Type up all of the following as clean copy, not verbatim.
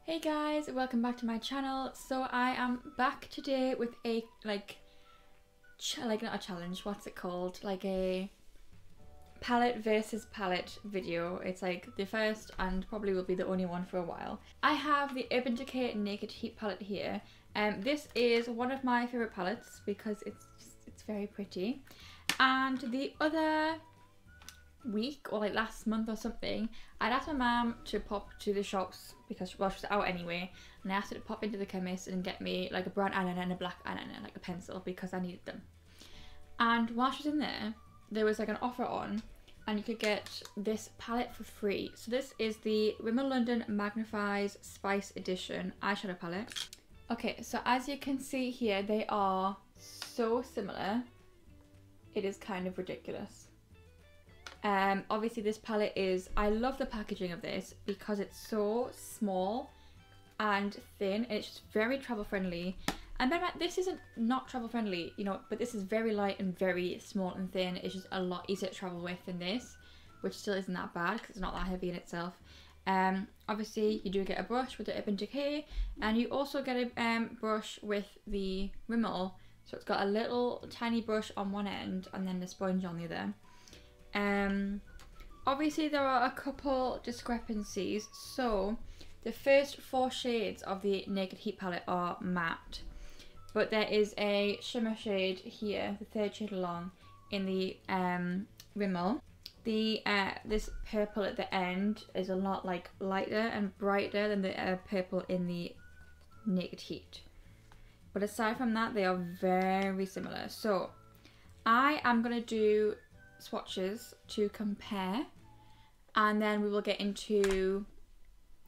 Hey guys, welcome back to my channel. So I am back today with a not a challenge, what's it called? Like a palette versus palette video. It's like the first and probably will be the only one for a while. I have the Urban Decay Naked Heat palette here. This is one of my favourite palettes because it's very pretty. And the other week or like last month or something, I'd asked my mum to pop to the shops because she was out anyway, and I asked her to pop into the chemist and get me like a brown eyeliner and a black eyeliner, like a pencil, because I needed them. And while she was in there was like an offer on and you could get this palette for free. So this is the Rimmel London Magnifieyes Spice Edition eyeshadow palette. Okay, so as you can see here, they are so similar. It is kind of ridiculous. Obviously this palette is, I love the packaging of this because it's so small and thin, and it's just very travel friendly. And then this isn't not travel friendly, you know, but this is very light and very small and thin. It's just a lot easier to travel with than this, which still isn't that bad because it's not that heavy in itself. Obviously you do get a brush with the Urban Decay, and you also get a brush with the Rimmel. So it's got a little tiny brush on one end and then the sponge on the other. Obviously there are a couple discrepancies. So the first 4 shades of the Naked Heat palette are matte, but there is a shimmer shade here, the 3rd shade along, in the Rimmel. This purple at the end is a lot like lighter and brighter than the purple in the Naked Heat. But aside from that, they are very similar. So I am going to do swatches to compare, and then we will get into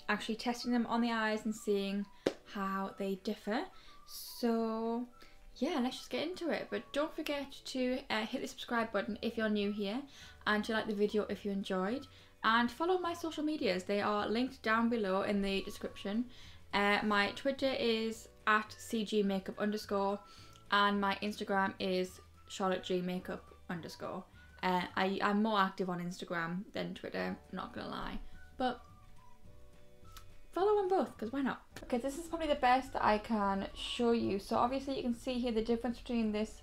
actually testing them on the eyes and seeing how they differ. So yeah, let's just get into it. But don't forget to hit the subscribe button if you're new here, and to like the video if you enjoyed, and follow my social medias. They are linked down below in the description. My Twitter is @cgmakeup_, and my Instagram is charlottegmakeup_. I'm more active on Instagram than Twitter, not gonna lie, but follow on both because why not? Okay, this is probably the best that I can show you. So obviously you can see here the difference between this,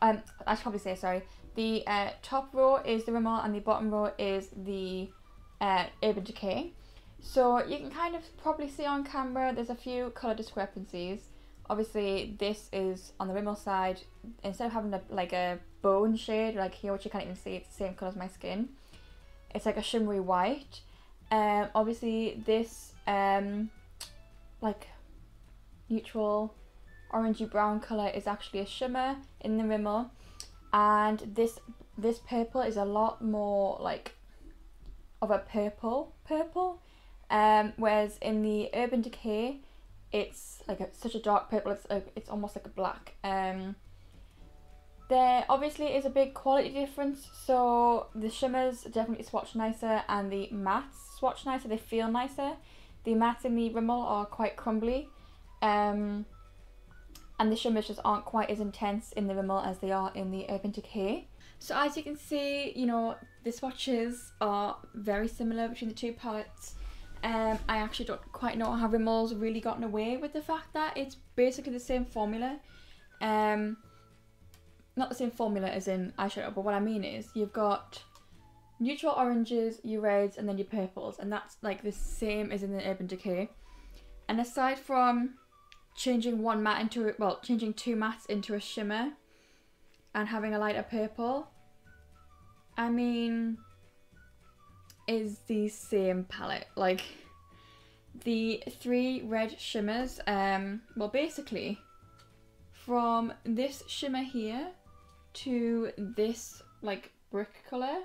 I should probably say, sorry, the top row is the Rimmel and the bottom row is the Urban Decay. So you can kind of probably see on camera there's a few colour discrepancies. Obviously this is on the Rimmel side, instead of having like a bone shade like here, which you can't even see, it's the same colour as my skin, it's like a shimmery white. Obviously this like neutral orangey brown colour is actually a shimmer in the Rimmel, and this purple is a lot more like of a purple, whereas in the Urban Decay it's like such a dark purple, it's almost like a black. There obviously is a big quality difference, so the shimmers definitely swatch nicer and the mattes swatch nicer, they feel nicer. The mattes in the Rimmel are quite crumbly, and the shimmers just aren't quite as intense in the Rimmel as they are in the Urban Decay. So as you can see, you know, the swatches are very similar between the two palettes. I actually don't quite know how Rimmel's really gotten away with the fact that it's basically the same formula. Not the same formula as in eyeshadow, but what I mean is you've got neutral oranges, your reds, and then your purples, and that's like the same as in the Urban Decay. And aside from changing one matte into, well, changing 2 mattes into a shimmer and having a lighter purple, I mean, is the same palette. Like the 3 red shimmers, well, basically from this shimmer here to this like brick colour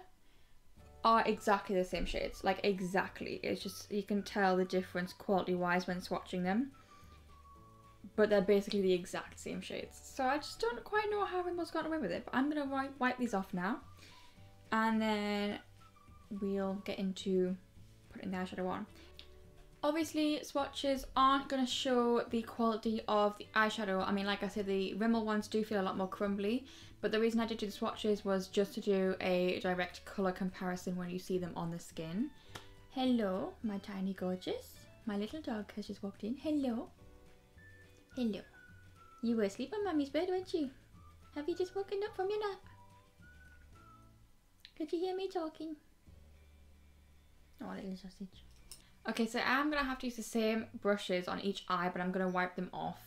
are exactly the same shades, like exactly. It's just, you can tell the difference quality wise when swatching them, but they're basically the exact same shades. So I just don't quite know how Rimmel's gotten away with it, but I'm gonna wipe these off now, and then we'll get into putting the eyeshadow on. Obviously swatches aren't going to show the quality of the eyeshadow. I mean, like I said, the Rimmel ones do feel a lot more crumbly, but the reason I did do the swatches was just to do a direct colour comparison when you see them on the skin. Hello, my tiny gorgeous. My little dog has just walked in. Hello. Hello. You were asleep on Mummy's bed, weren't you? Have you just woken up from your nap? Could you hear me talking? Oh, little sausage. Okay, so I'm going to have to use the same brushes on each eye, but I'm going to wipe them off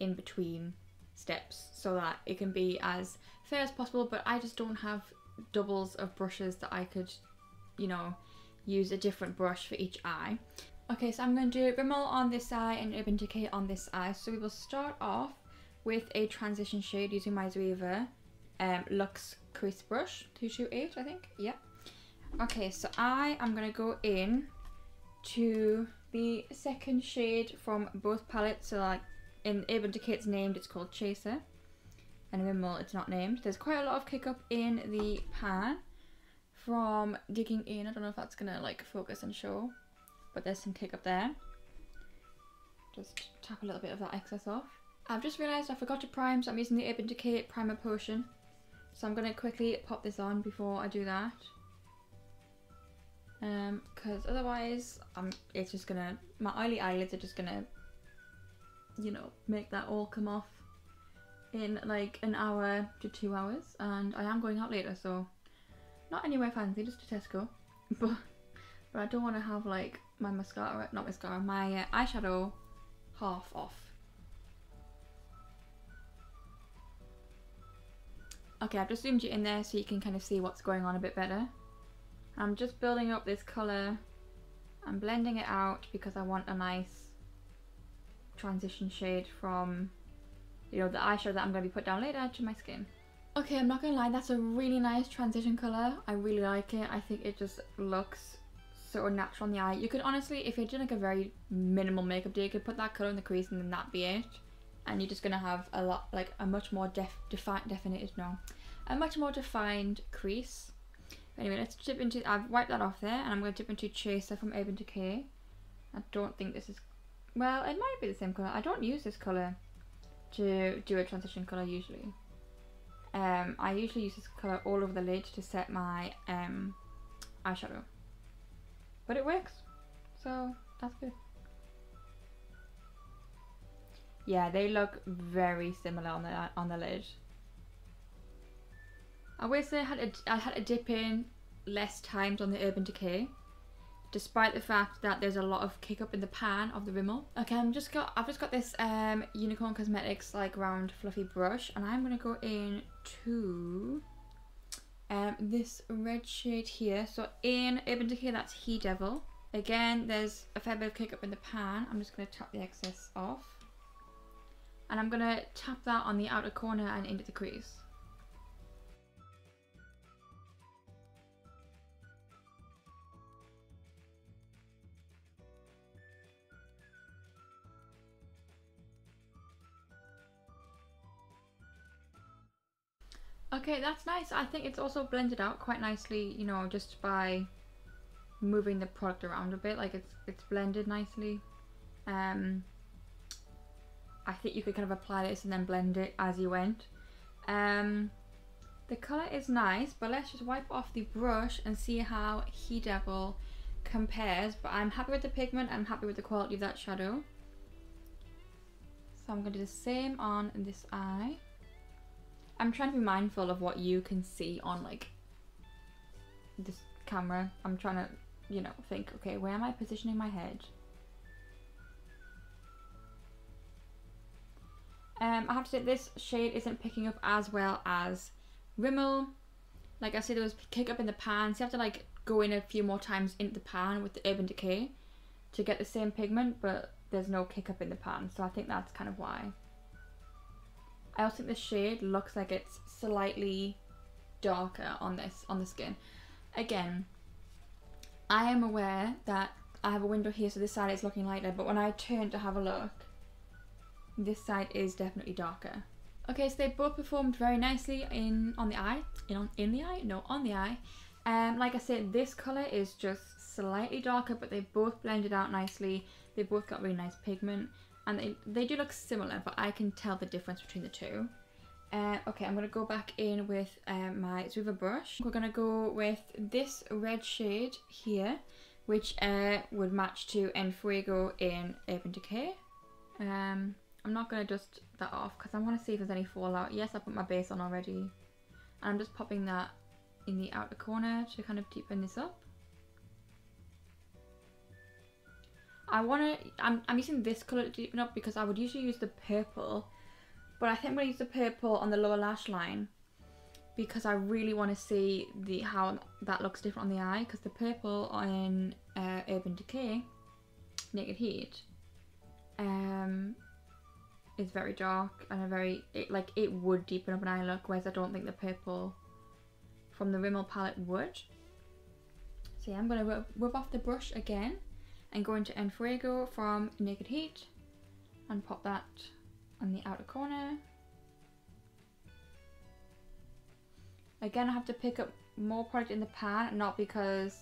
in between steps so that it can be as fair as possible, but I just don't have doubles of brushes that I could, you know, use a different brush for each eye. Okay, so I'm going to do Rimmel on this eye and Urban Decay on this eye. So we will start off with a transition shade using my Rimmel Luxe Crease Brush 228, I think. Yep. Okay, so I am going to go in to the second shade from both palettes. So like in Urban Decay it's named, it's called Chaser, and Rimmel it's not named. There's quite a lot of kick up in the pan from digging in. I don't know if that's gonna like focus and show, but there's some kick up there. Just tap a little bit of that excess off. I've just realised I forgot to prime, so I'm using the Urban Decay primer potion, so I'm gonna quickly pop this on before I do that. Because otherwise it's just gonna, my oily eyelids are just gonna, you know, make that all come off in like an hour to 2 hours, and I am going out later, so not anywhere fancy, just to Tesco, but I don't want to have like my mascara, not mascara, my eyeshadow half off. Okay, I've just zoomed you in there so you can kind of see what's going on a bit better. I'm just building up this colour. I'm blending it out because I want a nice transition shade from, you know, the eyeshadow that I'm going to be put down later to my skin. Okay, I'm not going to lie, that's a really nice transition colour. I really like it. I think it just looks so natural on the eye. You could honestly, if you're doing like a very minimal makeup day, you could put that colour in the crease and then that be it. And you're just going to have a lot, like a much more a much more defined crease. Anyway, let's dip into, I've wiped that off there, and I'm going to dip into Chaser from Urban Decay. I don't think this is, well, it might be the same colour. I don't use this colour to do a transition colour usually. I usually use this colour all over the lid to set my eyeshadow. But it works, so that's good. Yeah, they look very similar on the lid. I wish I had to dip in less times on the Urban Decay, despite the fact that there's a lot of kick up in the pan of the Rimmel. Okay, I've just got this Unicorn Cosmetics like round fluffy brush, and I'm gonna go in to this red shade here. So in Urban Decay, that's He Devil. Again, there's a fair bit of kick up in the pan. I'm just gonna tap the excess off, and I'm gonna tap that on the outer corner and into the crease. Okay, that's nice. I think it's also blended out quite nicely, you know, just by moving the product around a bit. Like it's blended nicely. I think you could kind of apply this and then blend it as you went. The colour is nice, but let's just wipe off the brush and see how He Devil compares. But I'm happy with the pigment, I'm happy with the quality of that shadow. So I'm going to do the same on this eye. I'm trying to be mindful of what you can see on like this camera. I'm trying to, you know, think, okay, where am I positioning my head? I have to say this shade isn't picking up as well as Rimmel. Like I said, there was kick up in the pan, so you have to like go in a few more times into the pan with the Urban Decay to get the same pigment, but there's no kick up in the pan, so I think that's kind of why. I also think the shade looks like it's slightly darker on the skin. Again, I am aware that I have a window here, so this side is looking lighter, but when I turn to have a look, this side is definitely darker. Okay, so they both performed very nicely on the eye. Like I said, this colour is just slightly darker, but they both blended out nicely. They both got really nice pigment. And they do look similar, but I can tell the difference between the two. Okay, I'm going to go back in with my Rimmel brush. We're going to go with this red shade here. which would match to Enfuego in Urban Decay. I'm not going to dust that off because I want to see if there's any fallout. Yes, I put my base on already. And I'm just popping that in the outer corner to kind of deepen this up. I'm using this colour to deepen up because I would usually use the purple. But I think I'm going to use the purple on the lower lash line because I really want to see how that looks different on the eye. Because the purple on Urban Decay, Naked Heat, is very dark and it would deepen up an eye look, whereas I don't think the purple from the Rimmel palette would. So yeah, I'm going to rub off the brush again and go into Enfuego from Naked Heat and pop that on the outer corner. Again, I have to pick up more product in the pan, not because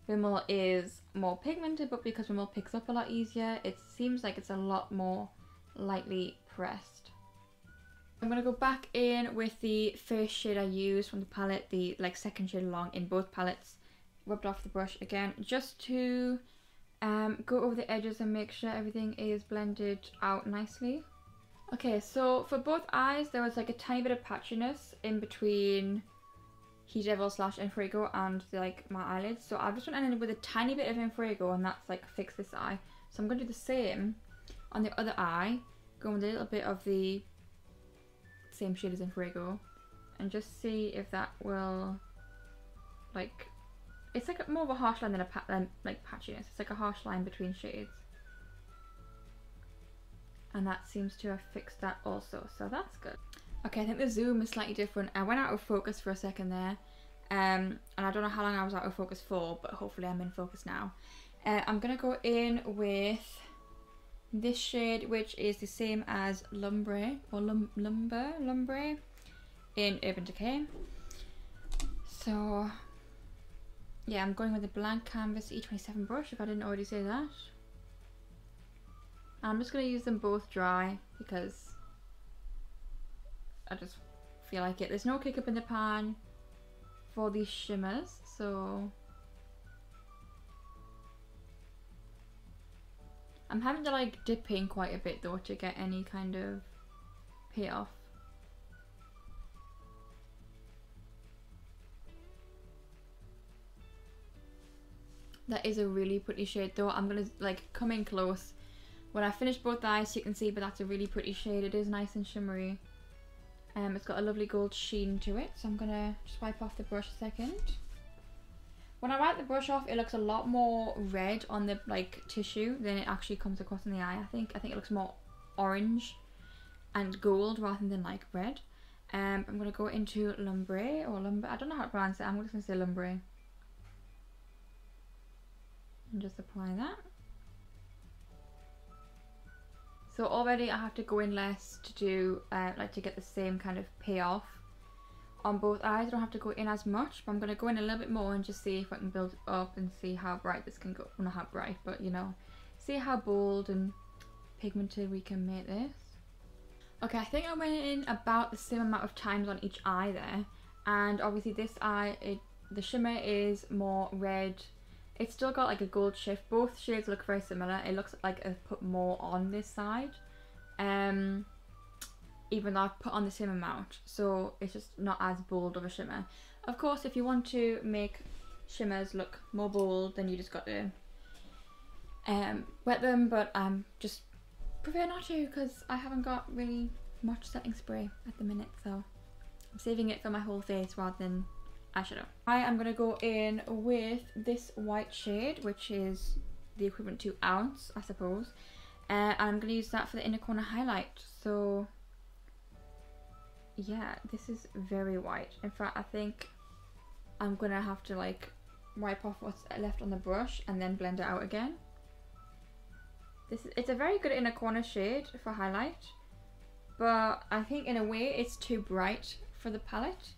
Rimmel is more pigmented, but because Rimmel picks up a lot easier. It seems like it's a lot more lightly pressed. I'm going to go back in with the first shade I used from the palette, the second shade along in both palettes. Rubbed off the brush again, just to go over the edges and make sure everything is blended out nicely. Okay, so for both eyes, there was like a tiny bit of patchiness in between Heat Devil / Enfuego and my eyelids. So I've just went in with a tiny bit of Enfuego and that's fixed this eye. So I'm going to do the same on the other eye, go with a little bit of the same shade as Enfuego and just see if that will it's more of a harsh line than a patchiness. It's like a harsh line between shades. And that seems to have fixed that also, so that's good. Okay, I think the zoom is slightly different. I went out of focus for a second there. And I don't know how long I was out of focus for, but hopefully I'm in focus now. I'm gonna go in with this shade, which is the same as Lumbre, or Lumbre in Urban Decay. So yeah, I'm going with a blank canvas E27 brush, if I didn't already say that. I'm just going to use them both dry because I just feel like it. There's no kick up in the pan for these shimmers, so I'm having to dip in quite a bit though to get any kind of payoff. That is a really pretty shade though. I'm gonna come in close when I finish both eyes so you can see, but that's a really pretty shade. It is nice and shimmery. It's got a lovely gold sheen to it, so I'm gonna just wipe off the brush a second. When I wipe the brush off, it looks a lot more red on the tissue than it actually comes across in the eye. I think it looks more orange and gold rather than red. I'm gonna go into Lumbre or Lumbre. I don't know how to pronounce it. I'm just gonna say Lumbre. And just apply that. So already I have to go in less to do to get the same kind of payoff on both eyes. I don't have to go in as much, but I'm going to go in a little bit more and just see if I can build it up and see how bright this can go. Well, not how bright, but see how bold and pigmented we can make this. Okay, I think I went in about the same amount of times on each eye there, and obviously this eye, the shimmer is more red. It's still got a gold shift. Both shades look very similar. It looks like I've put more on this side, even though I've put on the same amount, so it's just not as bold of a shimmer. Of course, if you want to make shimmers look more bold, then you just got to wet them, but just prefer not to because I haven't got really much setting spray at the minute, so I'm saving it for my whole face rather than eyeshadow. I am going to go in with this white shade, which is the equivalent to Ounce, I suppose, and I'm going to use that for the inner corner highlight. So yeah, this is very white. In fact, I think I'm going to have to wipe off what's left on the brush and then blend it out again. It's a very good inner corner shade for highlight, but I think in a way it's too bright for the palette.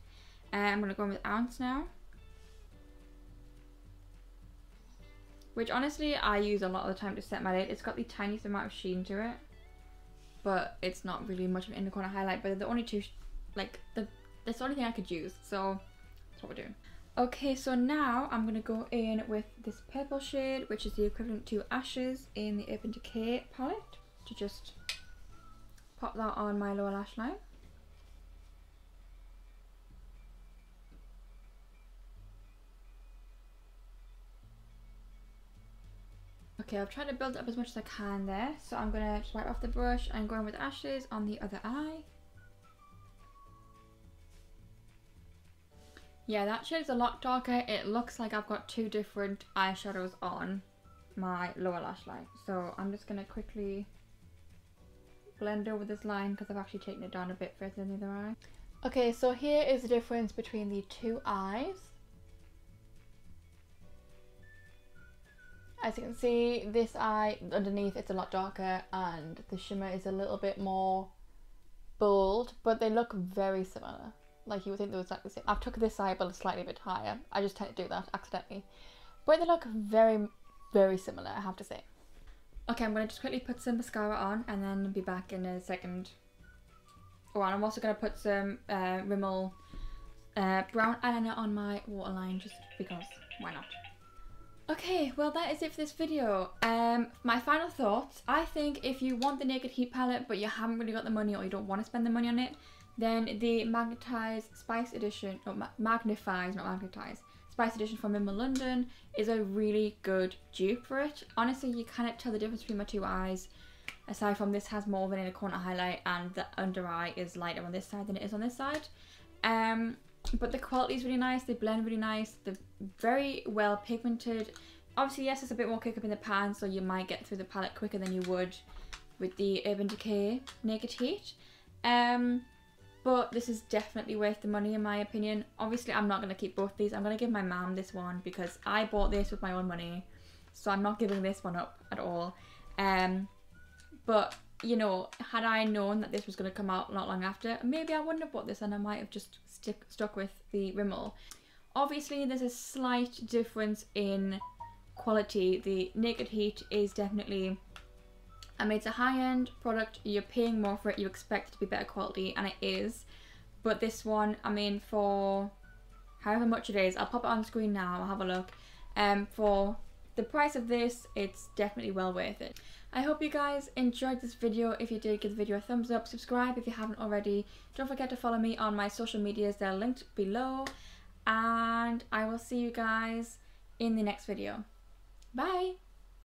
I'm going to go in with Ounce now, which honestly I use a lot of the time to set my lid. It's got the tiniest amount of sheen to it, but it's not really much of an inner corner highlight, but they're the only two, that's the only thing I could use, so that's what we're doing. Okay, so now I'm going to go in with this purple shade, which is the equivalent to Ashes in the Urban Decay palette, to just pop that on my lower lash line. Okay, I've tried to build it up as much as I can there, so I'm going to just wipe off the brush and go in with Ashes on the other eye. Yeah, that shade is a lot darker. It looks like I've got two different eyeshadows on my lower lash line. So I'm just going to quickly blend over this line because I've actually taken it down a bit further than the other eye. Okay, so here is the difference between the two eyes. As you can see, this eye underneath it's a lot darker and the shimmer is a little bit more bold, but they look very similar. Like you would think they were exactly the same. I've took this eye but slightly a bit higher. I just tend to do that accidentally. But they look very, very similar, I have to say. Okay, I'm going to just quickly put some mascara on and then be back in a second. Oh, and I'm also going to put some Rimmel brown eyeliner on my waterline just because, why not? Okay, well that is it for this video. My final thoughts. I think if you want the Naked Heat palette but you haven't really got the money or you don't want to spend the money on it, then the Magnifieyes Spice Edition, or Magnifieyes, not Magnifieyes, Spice Edition from Rimmel London is a really good dupe for it. Honestly, you cannot tell the difference between my two eyes, aside from this has more of an inner corner highlight and the under eye is lighter on this side than it is on this side. But the quality is really nice, they blend really nice, they're very well pigmented. Obviously, yes, it's a bit more kick up in the pan, so you might get through the palette quicker than you would with the Urban Decay Naked Heat. But this is definitely worth the money in my opinion. Obviously, I'm not going to keep both these. I'm going to give my mum this one because I bought this with my own money. So I'm not giving this one up at all. But, you know, had I known that this was going to come out not long after, maybe I wouldn't have bought this and I might have just stuck with the Rimmel. Obviously, there's a slight difference in quality. The Naked Heat is definitely... I mean, it's a high-end product, you're paying more for it, you expect it to be better quality, and it is. But this one, I mean, for however much it is, I'll pop it on screen now, I'll have a look. For the price of this, it's definitely well worth it. I hope you guys enjoyed this video. If you did, give the video a thumbs up, subscribe if you haven't already. Don't forget to follow me on my social medias, they're linked below. And I will see you guys in the next video. Bye!